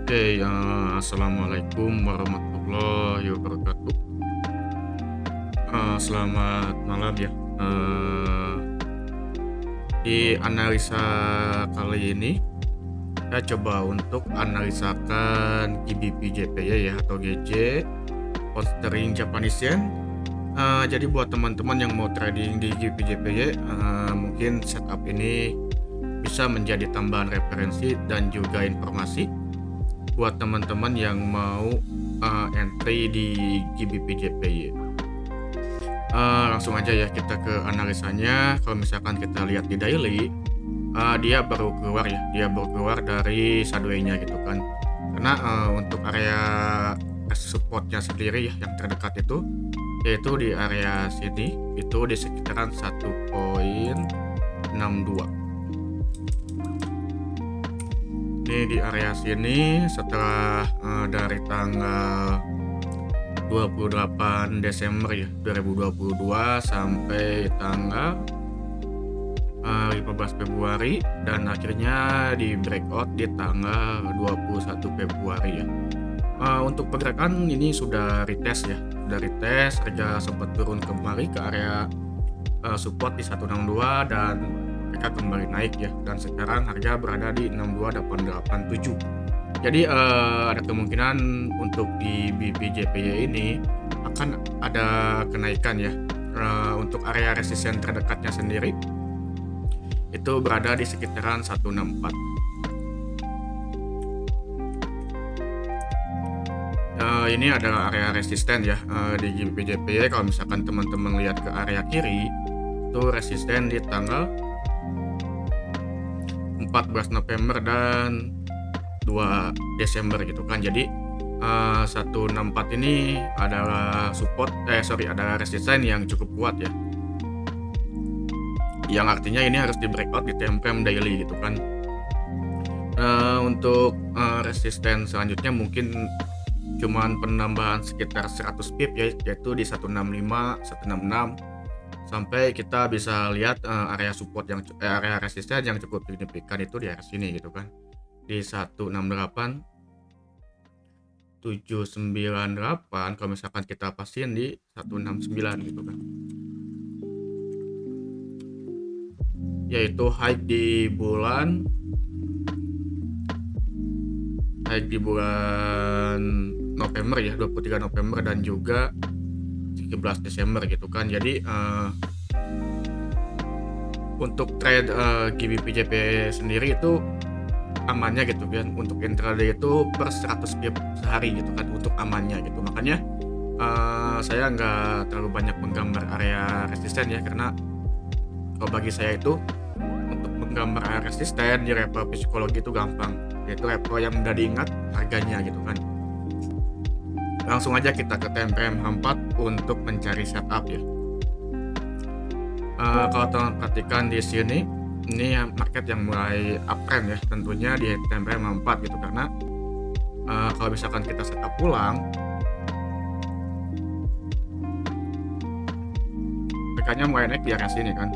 Oke, assalamualaikum warahmatullahi wabarakatuh. Selamat malam ya. Di analisa kali ini saya coba untuk analisakan GBP/JPY ya atau GJ, Pound Sterling Japanese Yen. Jadi buat teman-teman yang mau trading di GBP/JPY, mungkin setup ini bisa menjadi tambahan referensi dan juga informasi buat teman-teman yang mau entry di GBP/JPY. Langsung aja ya kita ke analisanya. Kalau misalkan kita lihat di daily, dia baru keluar dari sideways-nya gitu kan. Karena untuk area supportnya sendiri ya yang terdekat itu yaitu di area sini, itu di sekitaran 1.62. Ini di area sini setelah dari tanggal 28 Desember ya 2022 sampai tanggal 15 Februari dan akhirnya di breakout di tanggal 21 Februari ya. Untuk pergerakan ini sudah retest ya, harga sempat turun kembali ke area support di 162 dan mereka kembali naik ya, dan sekarang harga berada di 62887. Jadi ada kemungkinan untuk di GBP/JPY ini akan ada kenaikan ya. Untuk area resisten terdekatnya sendiri itu berada di sekitaran 164. Ini adalah area resisten ya di GBP/JPY. Kalau misalkan teman-teman lihat ke area kiri, itu resisten di tanggal 14 November dan 2 Desember gitu kan. Jadi 164 ini adalah adalah resisten yang cukup kuat ya. Yang artinya ini harus di breakout di time frame daily gitu kan. Untuk resisten selanjutnya mungkin cuman penambahan sekitar 100 pip ya, yaitu di 165, 166, sampai kita bisa lihat area support area resisten yang cukup signifikan itu di area sini gitu kan, di 168 798. Kalau misalkan kita pastiin di 169 gitu kan, yaitu high di bulan November ya, 23 November dan juga 13 Desember gitu kan. Jadi untuk trade GBP/JPY sendiri itu amannya gitu kan, untuk intraday itu per 100 pip sehari gitu kan untuk amannya gitu. Makanya saya nggak terlalu banyak menggambar area resisten ya, karena kalau bagi saya itu untuk menggambar area resisten di level psikologi itu gampang, yaitu level yang mudah diingat harganya gitu kan. Langsung aja kita ke time frame 4 untuk mencari setup ya. Kalau teman perhatikan di sini, ini market yang mulai uptrend ya, tentunya di time frame 4 gitu, karena kalau misalkan kita setup ulang, mereka mulai naik di area sini kan.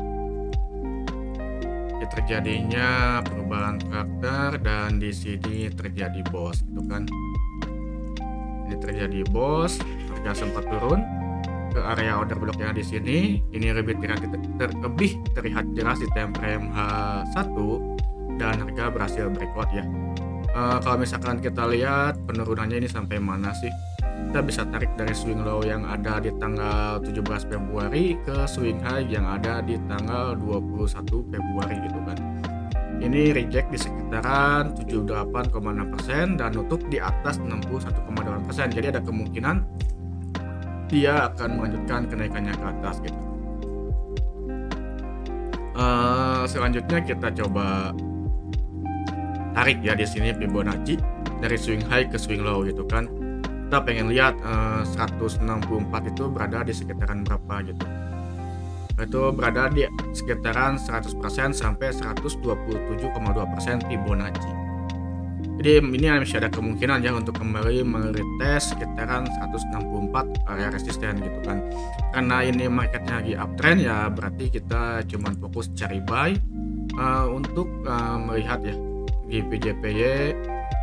Ini terjadinya perubahan karakter dan di sini terjadi boss gitu kan. Ini terjadi boss, harga sempat turun ke area order block yang di sini. Ini lebih terlihat jelas di time frame H1 dan harga berhasil breakout ya. Kalau misalkan kita lihat penurunannya ini sampai mana sih, kita bisa tarik dari swing low yang ada di tanggal 17 Februari ke swing high yang ada di tanggal 21 Februari gitu kan. Ini reject di sekitaran 78,6% dan nutup di atas 61,8%. Jadi ada kemungkinan dia akan melanjutkan kenaikannya ke atas gitu. Selanjutnya kita coba tarik ya di sini Fibonacci dari swing high ke swing low gitu kan. Kita pengen lihat 164 itu berada di sekitaran berapa gitu. Itu berada di sekitaran 100% sampai 127,2% Fibonacci. Jadi ini masih ada kemungkinan ya untuk kembali meretest sekitaran 164 area resisten gitu kan. Karena ini marketnya lagi uptrend ya, berarti kita cuman fokus cari buy untuk melihat ya GBP/JPY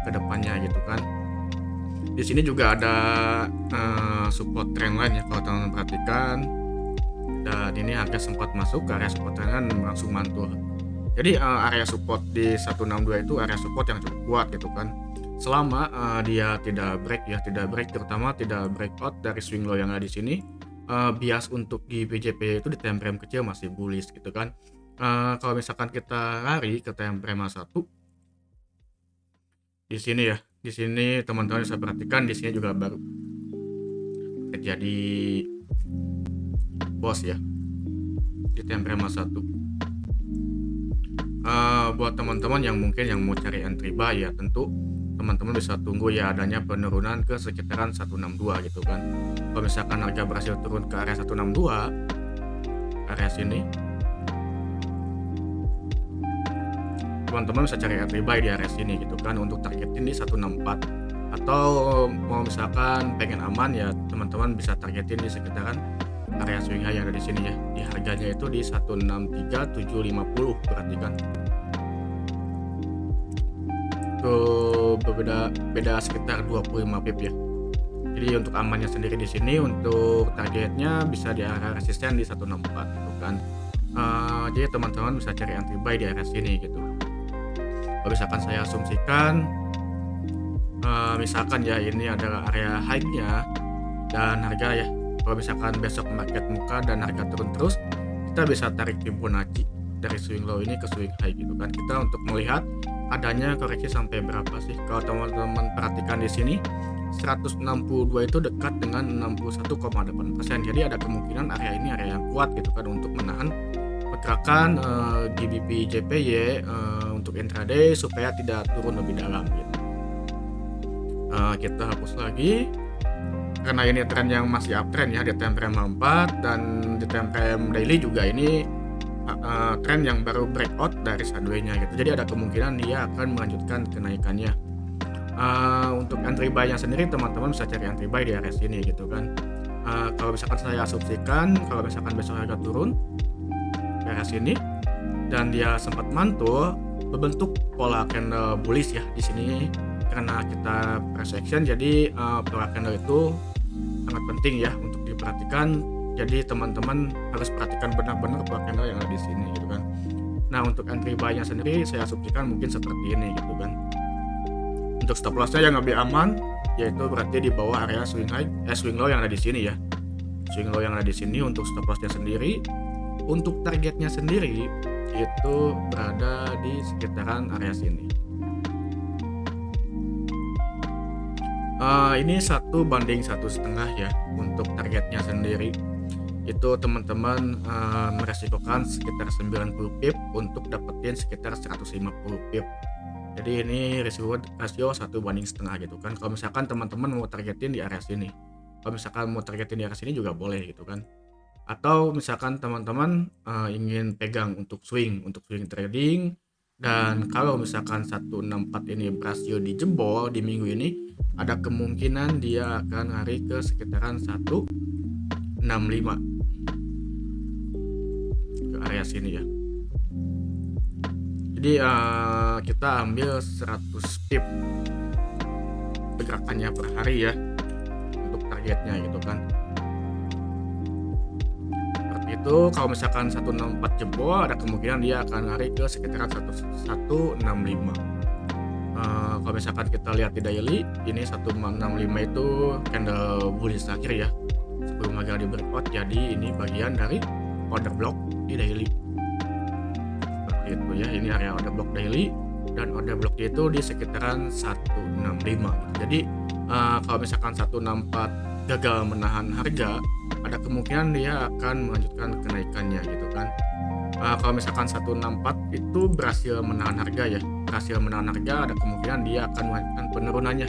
ke depannya gitu kan. Di sini juga ada support trendline ya kalau teman-teman perhatikan, dan ini harga sempat masuk ke area support trendline dan langsung mantul. Jadi area support di 162 itu area support yang cukup kuat gitu kan. Selama dia tidak break terutama tidak breakout dari swing low yang ada di sini. Bias untuk di BJP itu di time frame kecil masih bullish gitu kan. Kalau misalkan kita lari ke time frame 1 di sini ya, di sini teman-teman bisa perhatikan di sini juga baru terjadi bos ya di time frame 1. Buat teman-teman yang mungkin yang mau cari entry buy ya, tentu teman-teman bisa tunggu ya adanya penurunan ke sekitaran 162 gitu kan. Kalau misalkan harga berhasil turun ke area 162, area sini, teman-teman bisa cari entry buy di area sini gitu kan untuk targetin di 164. Atau mau misalkan pengen aman ya, teman-teman bisa targetin di sekitaran area swing high yang ada di sini ya. Di harganya itu di 163.750, perhatikan. Itu beda sekitar 25 pip ya. Jadi untuk amannya sendiri di sini untuk targetnya bisa di area resisten di 164 gitu kan. Jadi teman-teman bisa cari entry buy di area sini gitu. Kalau misalkan saya asumsikan misalkan ya ini adalah area high-nya dan harga ya, kalau misalkan besok market muka dan harga turun terus, kita bisa tarik Fibonacci dari swing low ini ke swing high gitu kan. Kita untuk melihat adanya koreksi sampai berapa sih. Kalau teman-teman perhatikan di sini 162 itu dekat dengan 61,8%. Jadi ada kemungkinan area ini area yang kuat gitu kan untuk menahan pergerakan GBP JPY untuk intraday supaya tidak turun lebih dalam gitu. Kita hapus lagi karena ini tren yang masih uptrend ya di time frame 4 dan di time frame daily juga ini tren yang baru breakout dari sideways-nya gitu. Jadi ada kemungkinan dia akan melanjutkan kenaikannya. Untuk entry buy-nya sendiri teman-teman bisa cari entry buy di area sini gitu kan. Kalau misalkan saya asumsikan kalau misalkan besok harga turun di area sini dan dia sempat mantul berbentuk pola candle bullish ya di sini, karena kita price action jadi pola candle itu sangat penting ya untuk diperhatikan. Jadi teman-teman harus perhatikan benar-benar pola candle yang ada di sini gitu kan. Nah untuk entry buy-nya sendiri saya asumsikan mungkin seperti ini gitu kan. Untuk stop loss-nya yang lebih aman yaitu berarti di bawah area swing low yang ada di sini ya. Swing low yang ada di sini untuk stop loss-nya sendiri. Untuk targetnya sendiri itu berada di sekitaran area sini. Ini 1:1,5 ya untuk targetnya sendiri. Itu teman-teman meresikokan sekitar 90 pip untuk dapetin sekitar 150 pip. Jadi ini rasio 1:1,5 gitu kan. Kalau misalkan teman-teman mau targetin di area sini, kalau misalkan mau targetin di area sini juga boleh gitu kan. Atau misalkan teman-teman ingin pegang untuk swing trading, dan kalau misalkan 164 ini berhasil dijebol di minggu ini, ada kemungkinan dia akan lari ke sekitaran 165 ke area sini ya. Jadi kita ambil 100 pip pergerakannya per hari ya untuk targetnya gitu kan. Seperti itu. Kalau misalkan 164 jebol ada kemungkinan dia akan lari ke sekitaran 165. Kalau misalkan kita lihat di daily ini 165 itu candle bullish akhir ya sebelum agak di breakout, jadi ini bagian dari order block di daily seperti itu ya. Ini area order block daily dan order block itu di sekitaran 165 gitu. Jadi kalau misalkan 164 gagal menahan harga, ada kemungkinan dia akan melanjutkan kenaikannya gitu kan. Kalau misalkan 164 itu berhasil menahan harga ya, ada kemungkinan dia akan melanjutkan penurunannya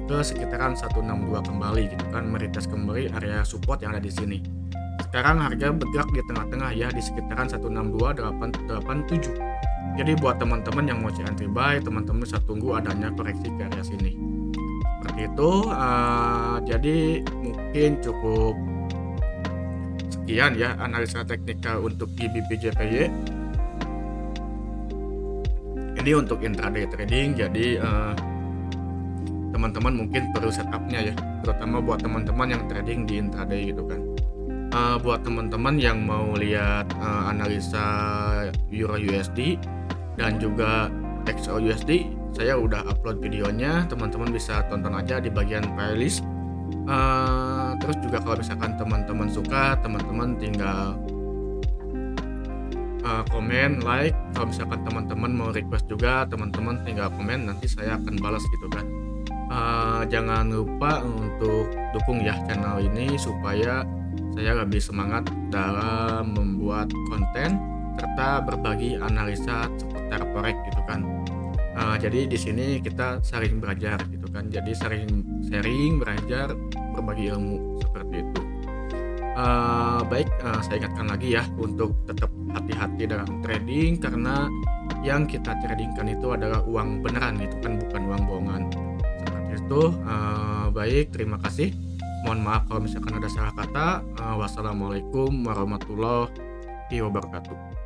ke sekitaran 162 kembali gitu kan, meretest kembali area support yang ada di sini. Sekarang harga bergerak di tengah-tengah ya di sekitaran 162.887. Jadi buat teman-teman yang mau cari entry buy, teman-teman bisa tunggu adanya koreksi ke area sini. Seperti itu. Jadi mungkin cukup sekian ya analisa teknikal untuk GBP JPY. Ini untuk intraday trading. Jadi teman-teman mungkin perlu setupnya ya, terutama buat teman-teman yang trading di intraday gitu kan. Buat teman-teman yang mau lihat analisa Euro USD dan juga XAU USD, saya udah upload videonya, teman-teman bisa tonton aja di bagian playlist. Terus juga kalau misalkan teman-teman suka, teman-teman tinggal komen, like. Kalau misalkan teman-teman mau request juga, teman-teman tinggal komen, nanti saya akan balas gitu kan. Jangan lupa untuk dukung ya channel ini supaya saya lebih semangat dalam membuat konten serta berbagi analisa seputar forex gitu kan. Jadi di sini kita saling belajar gitu kan. Jadi sharing, belajar, berbagi ilmu seperti itu. Baik, saya ingatkan lagi ya untuk tetap hati-hati dalam trading karena yang kita tradingkan itu adalah uang beneran gitu kan, bukan uang bohongan. Seperti itu. Baik, terima kasih. Mohon maaf kalau misalkan ada salah kata. Wassalamualaikum warahmatullahi wabarakatuh.